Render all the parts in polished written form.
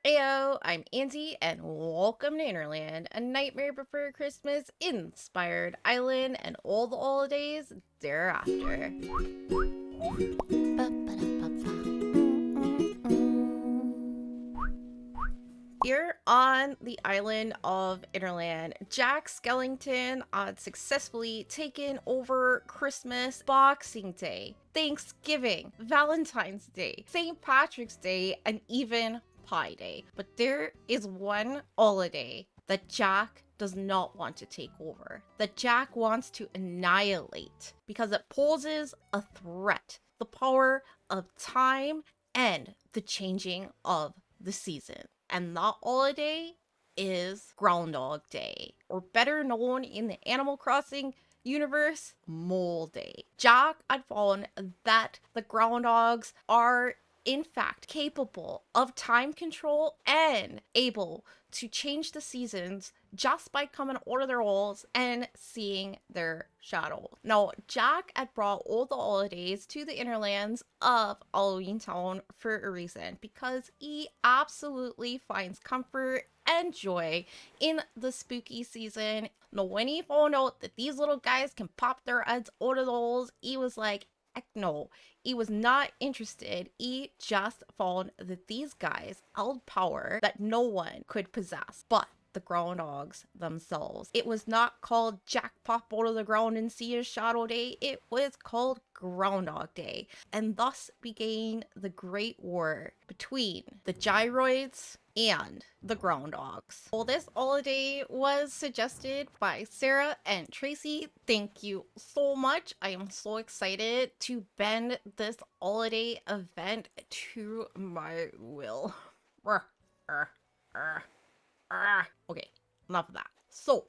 Ayo, I'm Angie, and welcome to Hinterland, a Nightmare Before Christmas inspired island and all the holidays thereafter. Here on the island of Hinterland, Jack Skellington had successfully taken over Christmas, Boxing Day, Thanksgiving, Valentine's Day, St. Patrick's Day, and even Pi Day. But there is one holiday that Jack does not want to take over, that Jack wants to annihilate because it poses a threat, the power of time and the changing of the season. And that holiday is Groundhog Day, or better known in the Animal Crossing universe, Mole Day. Jack had found that the groundhogs are in fact capable of time control and able to change the seasons just by coming out of their holes and seeing their shadow. Now, Jack had brought all the holidays to the hinterlands of Halloween Town for a reason, because he absolutely finds comfort and joy in the spooky season. Now, when he found out that these little guys can pop their heads out of the holes, he was like, heck no. He was not interested. He just found that these guys held power that no one could possess but the groundhogs themselves. It was not called Jack Pop out of the ground and see his shadow day. It was called Groundhog Day. And thus began the Great War between the Gyroids and the groundhogs. Well, this holiday was suggested by Sarah and Tracy. Thank you so much. I am so excited to bend this holiday event to my will. Okay, enough of that. So,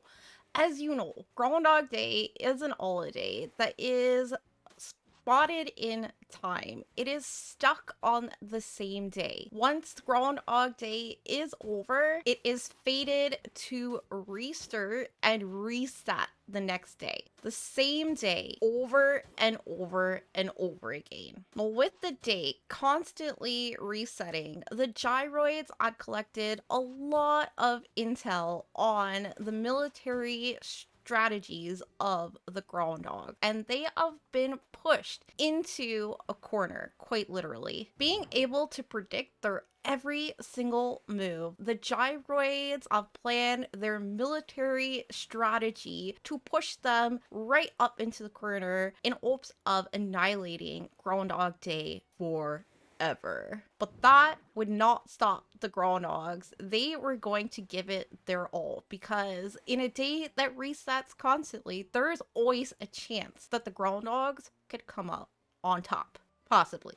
as you know, Groundhog Day is an holiday that is spotted in time. It is stuck on the same day. Once Groundhog Day is over, it is fated to restart and reset the next day. The same day over and over and over again. Now, with the day constantly resetting, the Gyroids had collected a lot of intel on the military strategies of the groundhog, and they have been pushed into a corner, quite literally. Being able to predict their every single move, the Gyroids have planned their military strategy to push them right up into the corner in hopes of annihilating Groundhog Day forever. But that would not stop the groundhogs. They were going to give it their all, because in a day that resets constantly, there's always a chance that the groundhogs could come up on top. Possibly.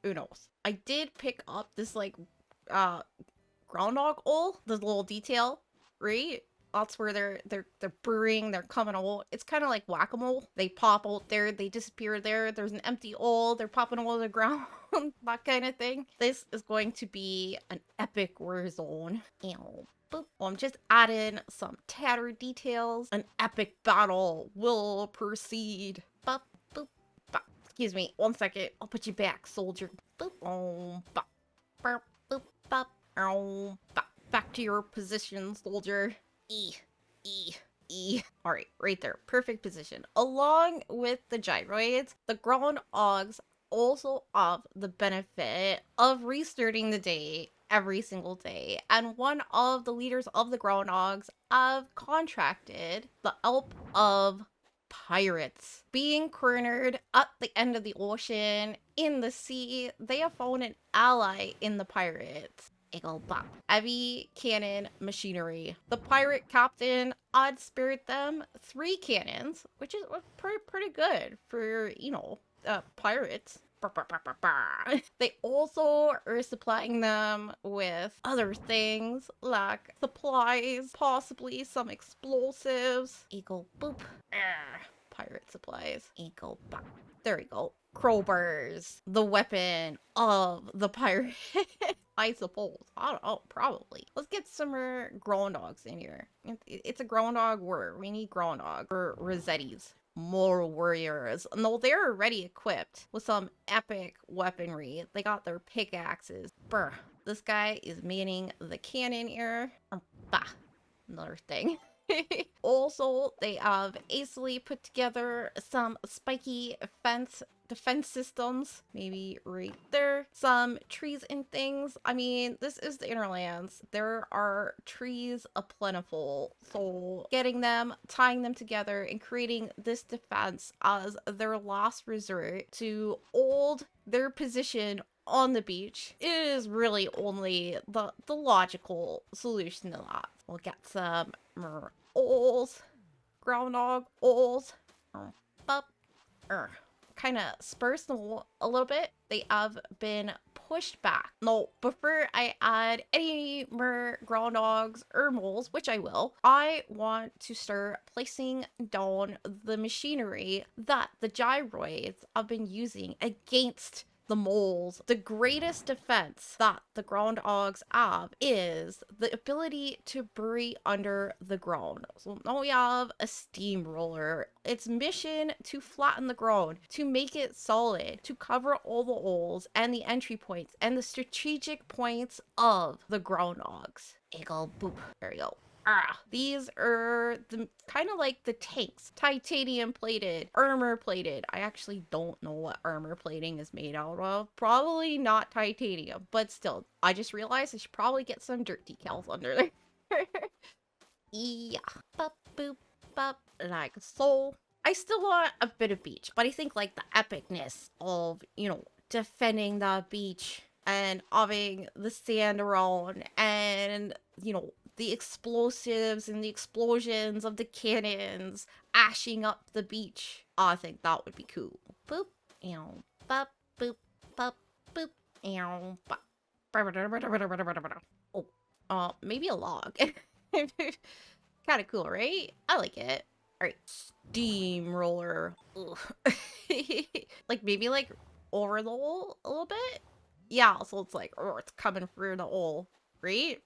Who knows? I did pick up this groundhog hole, this little detail, right? That's where they're brewing, they're coming out. It's kind of like whack-a-mole. They pop out there, they disappear there. There's an empty hole, they're popping all over the ground, that kind of thing. This is going to be an epic war zone. Well, I'm just adding some tattered details. An epic battle will proceed. Boop, boop, bop. Excuse me, 1 second. I'll put you back, soldier. Boop, bop, boop, boop, bop, bop. Back to your position, soldier. Alright, right there. Perfect position. Along with the Gyroids, the groundhogs also have the benefit of restarting the day every single day. And one of the leaders of the groundhogs have contracted the help of pirates. Being cornered at the end of the ocean, in the sea, they have found an ally in the pirates. Bop. Heavy cannon machinery. The pirate captain had spared them 3 cannons, which is pretty good for, pirates. They also are supplying them with other things like supplies, possibly some explosives. Boop. Pirate supplies. Bop. There we go. Crowbars, the weapon of the pirate. I suppose. I don't know, probably. Let's get some more groundhogs in here. It's a groundhog war. We need groundhog or Rossettis. More warriors. No, they're already equipped with some epic weaponry. They got their pickaxes. Brr. This guy is manning the cannon here. Bah, another thing. Also, they have easily put together some spiky defense systems, maybe right there. Some trees and things. I mean, this is the Interlands. There are trees aplentiful, so getting them, tying them together, and creating this defense as their last resort to hold their position on the beach is really only the logical solution to that. We'll get some more owls, groundhog owls, kind of spurs them a little bit. They have been pushed back. Now, before I add any more groundhogs or moles, which I will, I want to start placing down the machinery that the gyroids have been using against the moles. The greatest defense that the groundhogs have is the ability to bury under the ground. So now we have a steamroller. Its mission to flatten the ground, to make it solid, to cover all the holes and the entry points and the strategic points of the groundhogs. Eagle boop. There we go. These are the kind of like the tanks, titanium plated, armor plated. I actually don't know what armor plating is made out of. Probably not titanium, but still, I just realized I should probably get some dirt decals under there. Yeah, bop boop bop, like so. I still want a bit of beach, but I think like the epicness of, you know, defending the beach and having the sand around and, you know, the explosives and the explosions of the cannons ashing up the beach. I think that would be cool. Boop, bop, boop, bop, boop, bop. Oh, maybe a log. Kind of cool, right? I like it. All right, steamroller. Like maybe like over the hole a little bit. Yeah, so it's like, oh, it's coming through the hole, right?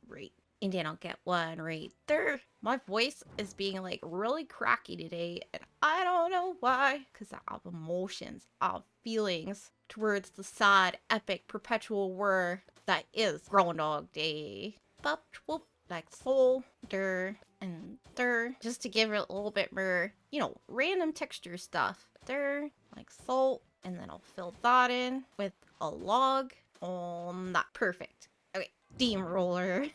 Right. And then I'll get one right there. My voice is being like really cracky today, and I don't know why, because I have emotions, I have feelings towards the sad, epic, perpetual war that is Groundhog Day. Bop, whoop, like so, there, and there, just to give it a little bit more, you know, random texture stuff. There, like so, and then I'll fill that in with a log on that. Perfect. Okay, steamroller.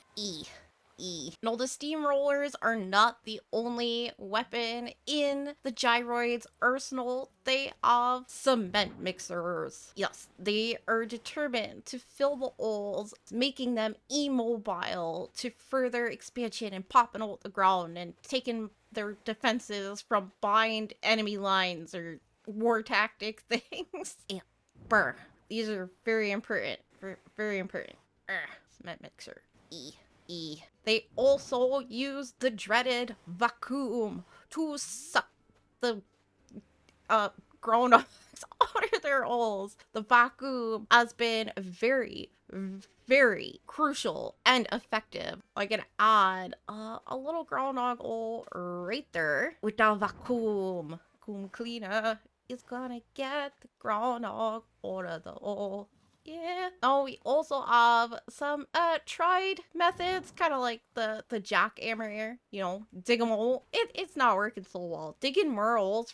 No, the steamrollers are not the only weapon in the gyroid's arsenal. They have cement mixers. Yes, they are determined to fill the holes, making them immobile to further expansion and popping out the ground and taking their defenses from behind enemy lines or war tactic things. Yeah, brr. These are very important. Very important. Cement mixer. They also use the dreaded vacuum to suck the grown-ups out of their holes. The vacuum has been very, very crucial and effective. I can add a little groundhog hole right there with the vacuum. Vacuum cleaner is gonna get the groundhog out of the hole. Yeah. Oh, we also have some tried methods, kind of like the jackhammer here. You know, dig them all. It's not working so well. Digging merles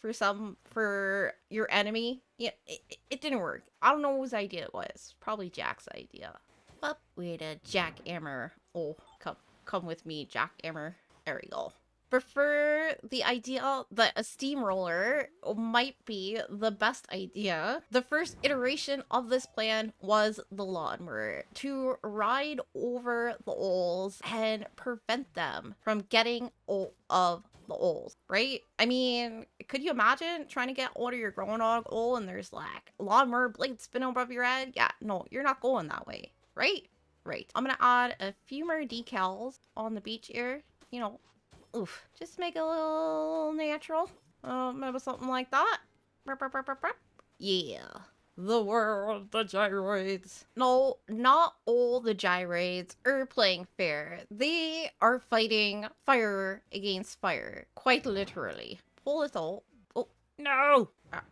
for your enemy. Yeah, it didn't work. I don't know whose idea it was. Probably Jack's idea. But we had a jackhammer. Oh, come with me, jackhammer. There we go. Prefer the idea that a steamroller might be the best idea. The first iteration of this plan was the lawnmower, to ride over the holes and prevent them from getting out of the holes, right? I mean, could you imagine trying to get out of your groundhog hole and there's like lawnmower blades spinning above your head? Yeah, no, you're not going that way, right? Right. I'm gonna add a few more decals on the beach here, you know. Oof, just make it a little natural. Maybe something like that. Yeah. The world, the gyroids. No, not all the gyroids are playing fair. They are fighting fire against fire, quite literally. Pull it out. Oh, no!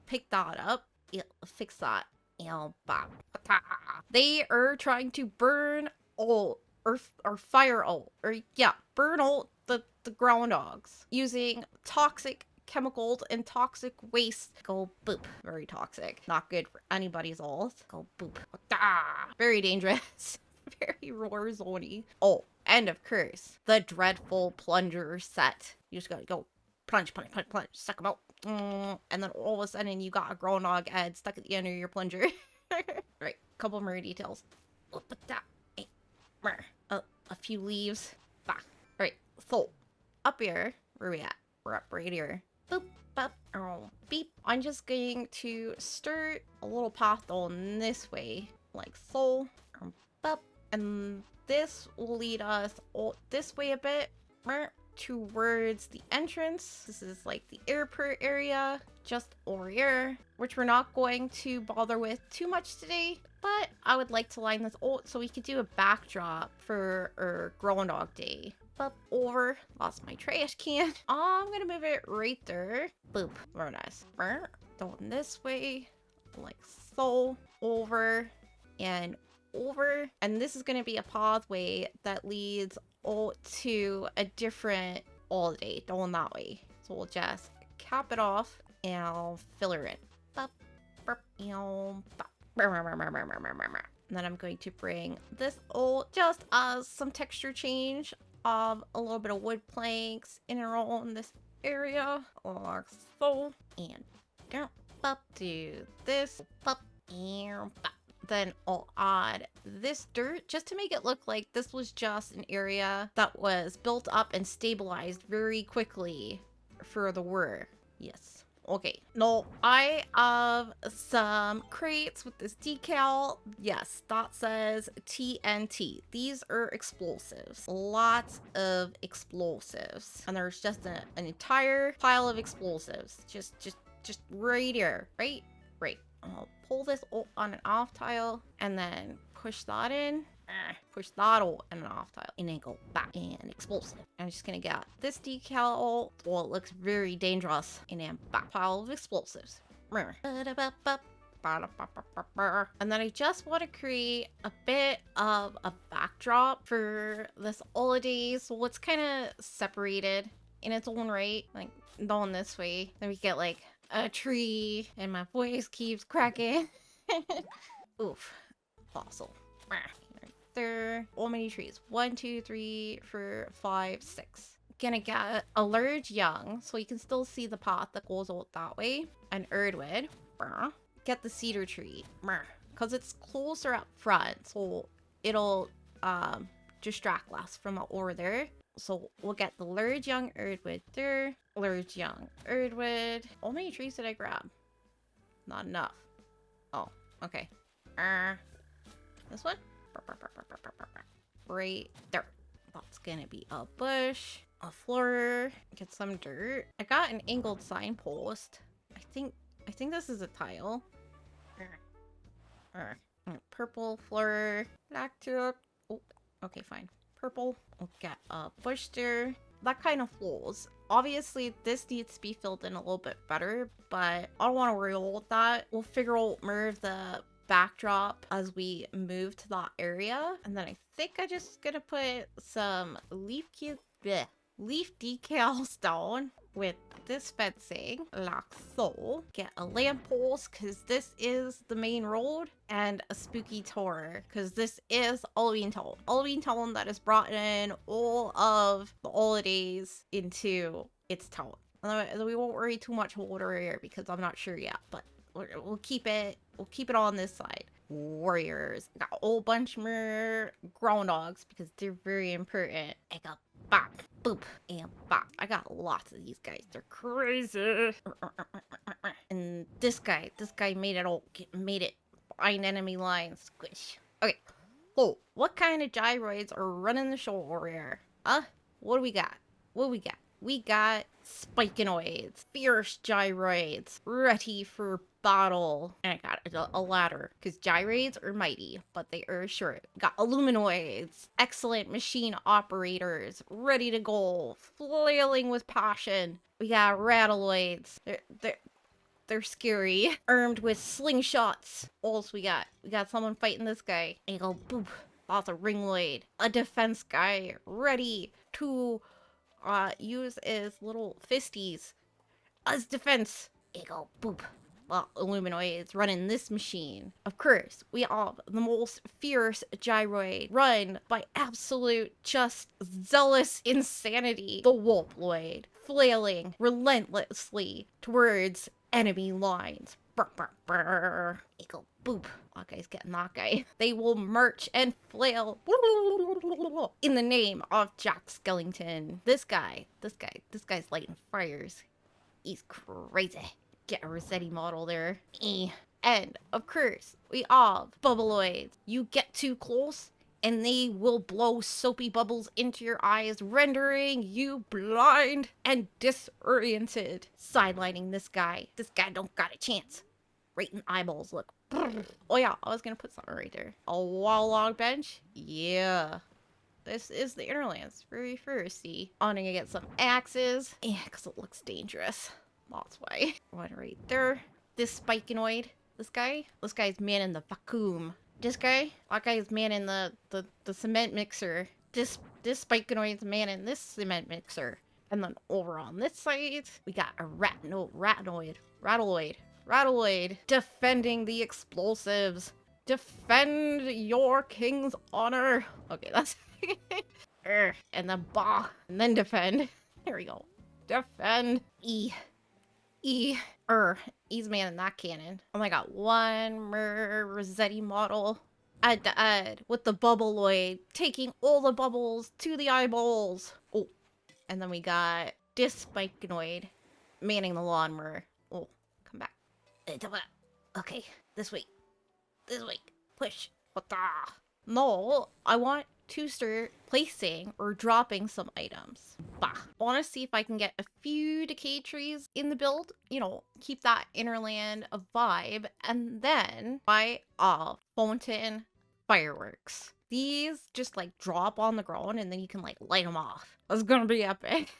Pick that up. Yeah, fix that. And bop. They are trying to burn all or fire all or yeah, burn all the groundhogs using toxic chemicals and toxic waste. Go boop. Very toxic. Not good for anybody's all. Go boop. Very dangerous. Very roar zony. Oh, and of course, the dreadful plunger set. You just gotta go plunge, plunge, plunge, plunge, suck them out. And then all of a sudden you got a groundhog head stuck at the end of your plunger. Right, couple more details. A few leaves. Bah. Right, so up here, where we at? We're up right here. Boop, bop, oh, beep. I'm just going to start a little path on this way, like so. Bop, and this will lead us all this way a bit towards the entrance. This is like the airport area just over here, which we're not going to bother with too much today, but I would like to line this out so we could do a backdrop for our groundhog day. Up over, lost my trash can. I'm gonna move it right there. Boop, very nice. Going this way, like so, over and over, and this is going to be a pathway that leads all to a different holiday going that way. So we'll just cap it off and fill her in. And then I'm going to bring this all just as some texture change of a little bit of wood planks in and around this area, like so. And do this, and then I'll add this dirt just to make it look like this was just an area that was built up and stabilized very quickly for the war. Yes. Okay. Now, I have some crates with this decal. Yes, that says TNT. These are explosives. Lots of explosives. And there's just an entire pile of explosives. Just right here. Right? I'll pull this on an off tile and then push that in. Push that on an off tile and then go back and explosive. I'm just gonna get this decal. Well, it looks very dangerous. And then back pile of explosives. And then I just want to create a bit of a backdrop for this holiday. So it's kind of separated in its own right. Like going this way. Then we get like a tree and my voice keeps cracking. Oof. Fossil. Right there. How many trees? 1, 2, 3, 4, 5, 6. Gonna get a large young so you can still see the path that goes out that way. An earthwood. Get the cedar tree. Because it's closer up front, so it'll distract less from over there. So we'll get the large young earthwood there. Large young earthwood. How many trees did I grab? Not enough. Oh, okay. This one? Right there. That's gonna be a bush. A floor. Get some dirt. I got an angled signpost. I think this is a tile. Purple floor. Black tulip. Oh, okay, fine. Purple. We'll get a bush there. That kind of flows. Obviously, this needs to be filled in a little bit better, but I don't want to worry about that. We'll figure out more of the backdrop as we move to that area. And then I think I just gonna put some leaf decals down with this fencing, like so. Get a lamppost, because this is the main road, and a spooky tower, because this is Halloween Town. Halloween Town that has brought in all of the holidays into its town. We won't worry too much over here, because I'm not sure yet, but we'll keep it on this side. Warriors. Got a whole bunch more groundhogs, because they're very important. I got bop, boop, and bop. I got lots of these guys. They're crazy. And this guy made it behind enemy lines. Squish. Okay. Oh, what kind of gyroids are running the show over here? Huh? What do we got? We got spikinoids, fierce gyroids, ready for battle. And I got a ladder, because gyroids are mighty, but they are short. Got illuminoids, excellent machine operators, ready to go, flailing with passion. We got rattleoids. they're scary. Armed with slingshots. What else we got? We got someone fighting this guy. And you go, boop. Lots of ringblade. A defense guy ready to use his little fisties as defense. And you go, boop. Well, Illuminoid is running this machine. Of course, we have the most fierce gyroid run by absolute just zealous insanity. The Wolfloid flailing relentlessly towards enemy lines. Brr, brr, brr. Eagle boop. That guy's getting that guy. They will march and flail in the name of Jack Skellington. This guy's lighting fires. He's crazy. Get a Rossetti model there. And, of course, we have Bubbleoids. You get too close, and they will blow soapy bubbles into your eyes, rendering you blind and disoriented. Sidelining this guy. This guy don't got a chance. Right in the eyeballs, look. Oh yeah, I was gonna put something right there. A wall log bench? Yeah. This is the Hinterland's very first. See, I'm gonna get some axes. Yeah, because it looks dangerous. That's why. One right there. This Spikinoid. This guy's manning the vacuum. That guy is manning the cement mixer. This Spikinoid's manning this cement mixer. And then over on this side, we got a Rattleoid defending the explosives. Defend your king's honor. Okay, that's and then and then defend. There we go. Defend. He's manning that cannon. Oh my god, one more Rossetti model. Add with the Bubbleoid, taking all the bubbles to the eyeballs. Oh, and then we got this Spikinoid manning the lawnmower. Oh, come back. Okay, this way. Push. No, I want to start placing or dropping some items. I want to see if I can get a few decay trees in the build, you know, keep that Hinterland a vibe, and then buy off fountain fireworks. These just like drop on the ground and then you can like light them off. That's gonna be epic.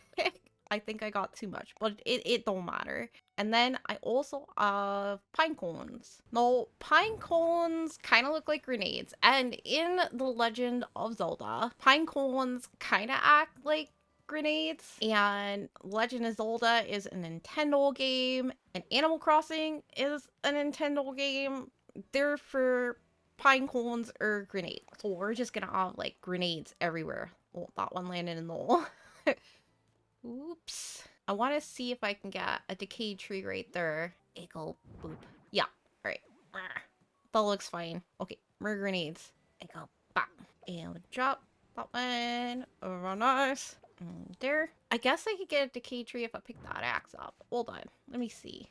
I think I got too much, but it don't matter. And then I also have pine cones. No, pine cones kind of look like grenades. And in The Legend of Zelda, pine cones kind of act like grenades. And Legend of Zelda is a Nintendo game, and Animal Crossing is a Nintendo game. They're for pine cones or grenades. So we're just gonna have like grenades everywhere. Oh, that one landed in the hole. Oops. I want to see if I can get a decayed tree right there. Eagle boop. Yeah. Alright. That looks fine. Okay. More grenades. Eagle bop. And drop that one. Over nice. There. I guess I could get a decayed tree if I pick that axe up. Hold on. Let me see.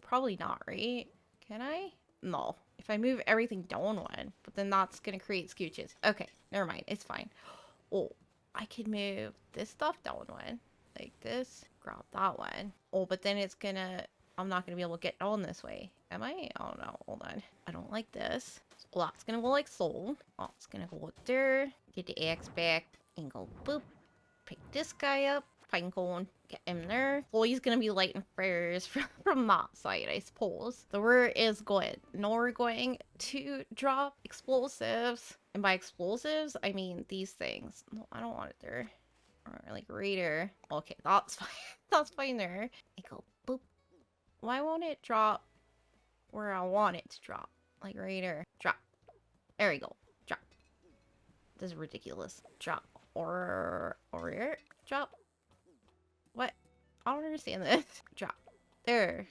Probably not, right? Can I? No. If I move everything down one. But then that's going to create scooches. Okay. Never mind. It's fine. Oh. I could move this stuff down one, like this, grab that one. Oh, but then it's gonna, I'm not gonna be able to get on this way. Am I? I don't know. Hold on. I don't like this. So that's gonna go like so. Oh, it's gonna go there. Get the axe back and go boop. Pick this guy up. Pine cone. Get him there. Well, he's gonna be lighting fires from that side, I suppose. So where is going? No, we're going to drop explosives. And by explosives, I mean these things. No, I don't want it there. Or like right there. Okay, that's fine. That's fine there. I go boop. Why won't it drop where I want it to drop? Like right there. Drop. There we go. Drop. This is ridiculous. Drop. Or over here. Drop. What? I don't understand this. Drop. There.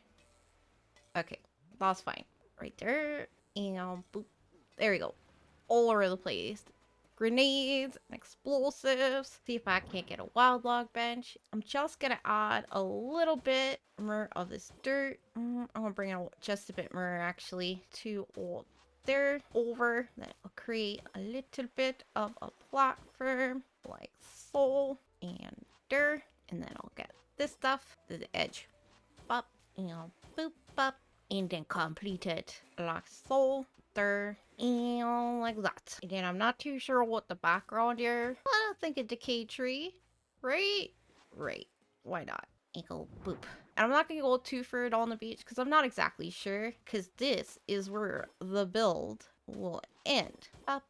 Okay. That's fine. Right there. And boop. There we go. All over the place. Grenades and explosives. See if I can't get a wild log bench. I'm just gonna add a little bit more of this dirt. I'm gonna bring out just a bit more actually to all there over. That will create a little bit of a platform like so and there. And then I'll get this stuff to the edge. Up and boop up. And then complete it like so. There. And like that. And then I'm not too sure what the background here. I don't think a decay tree. Right? Right. Why not? Eagle boop. And I'm not gonna go too far on the beach because I'm not exactly sure, because this is where the build will end. Up,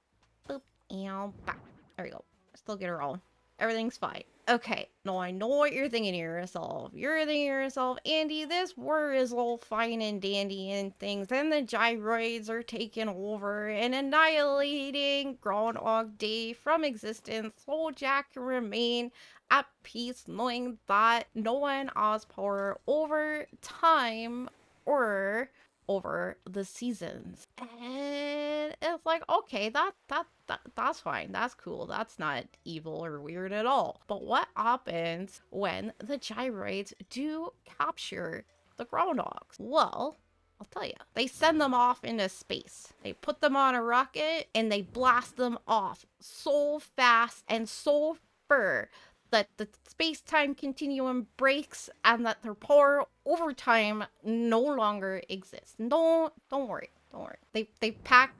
boop, and back. There we go. Still get her all. Everything's fine. Okay, now I know what you're thinking to yourself. You're thinking to yourself, Andy, this war is all fine and dandy and things, and the gyroids are taking over and annihilating Groundhog Day from existence, so Jack can remain at peace knowing that no one has power over time or over the seasons. And it's like, okay, that's fine. That's cool. That's not evil or weird at all. But what happens when the gyroids do capture the groundhogs? Well, I'll tell you. They send them off into space. They put them on a rocket and they blast them off so fast and so far that the space-time continuum breaks and that their power over time no longer exists. Don't worry. Don't worry. They pack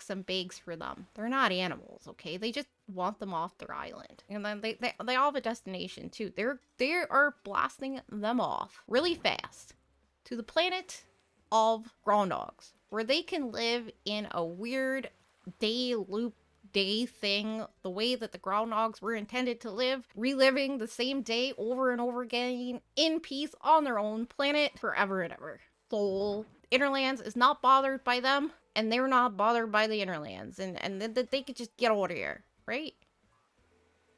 some bags for them. They're not animals, okay? They just want them off their island. And then they all have a destination too. They are blasting them off really fast to the planet of groundhogs, where they can live in a weird day loop day thing, the way that the groundhogs were intended to live, reliving the same day over and over again in peace on their own planet forever and ever. So Hinterlands is not bothered by them, and they're not bothered by the Hinterlands, and they could just get out of here, right?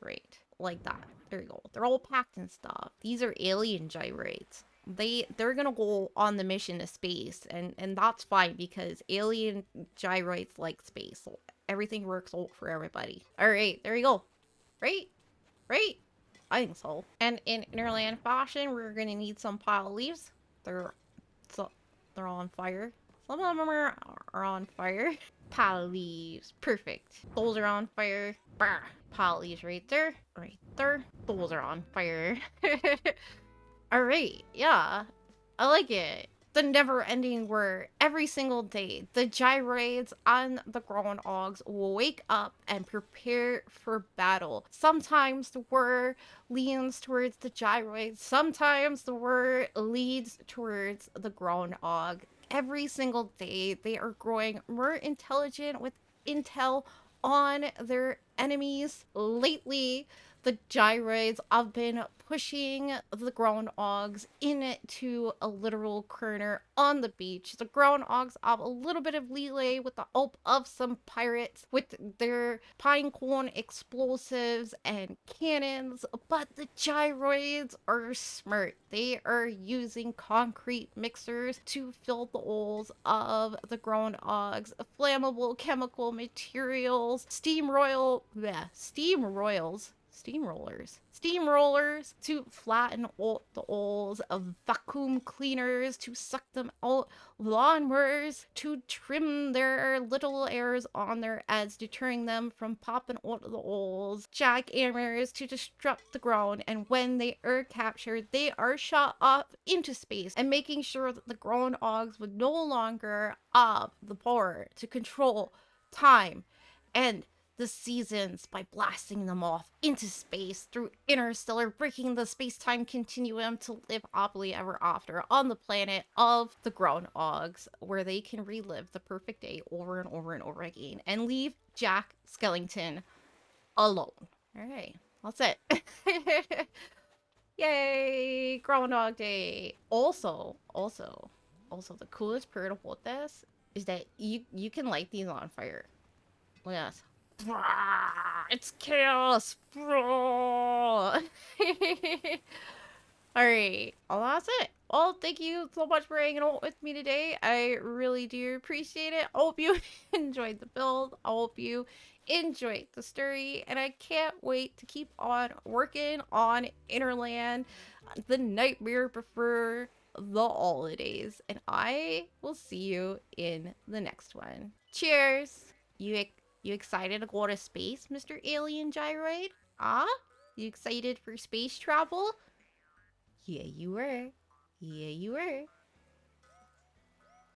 Right, like that. There you go. They're all packed and stuff. These are alien gyroids. They're gonna go on the mission to space, and that's fine because alien gyroids like space. So everything works out for everybody. All right, there you go. Right? I think so. And in Hinterland fashion, we're gonna need some pile leaves. They're on fire. Some of them are on fire. Pile leaves, perfect. Those are on fire. Bah. Pile leaves right there. Those are on fire. All right, yeah, I like it. The never-ending war. Every single day, the gyroids and the groundhogs will wake up and prepare for battle. Sometimes the war leans towards the gyroids. Sometimes the war leads towards the groundhog. Every single day, they are growing more intelligent with intel on their enemies. Lately, the gyroids have been pushing the groundhogs into a literal corner on the beach. The groundhogs have a little bit of leeway with the help of some pirates with their pine cone explosives and cannons, but the gyroids are smart. They are using concrete mixers to fill the holes of the groundhogs, flammable chemical materials, steamrollers to flatten out the holes, of vacuum cleaners to suck them out, lawnmowers to trim their little hairs on their heads, deterring them from popping out of the holes, jackhammers to disrupt the ground, and when they are captured, they are shot up into space, and making sure that the groundhogs would no longer have the power to control time and the seasons by blasting them off into space through interstellar, breaking the space-time continuum to live happily ever after on the planet of the groundhogs, where they can relive the perfect day over and over and over again and leave Jack Skellington alone. All right, that's it. Yay, Groundhog Day. Also, the coolest part about this is that you can light these on fire. Look at this. It's chaos, bro. Alright, well, that's it. Well, thank you so much for hanging out with me today. I really do appreciate it. I hope you enjoyed the build. I hope you enjoyed the story. And I can't wait to keep on working on Hinterland, the nightmare before the holidays. And I will see you in the next one. Cheers! You excited to go to space, Mr. Alien Gyroid? Ah? You excited for space travel? Yeah, you were.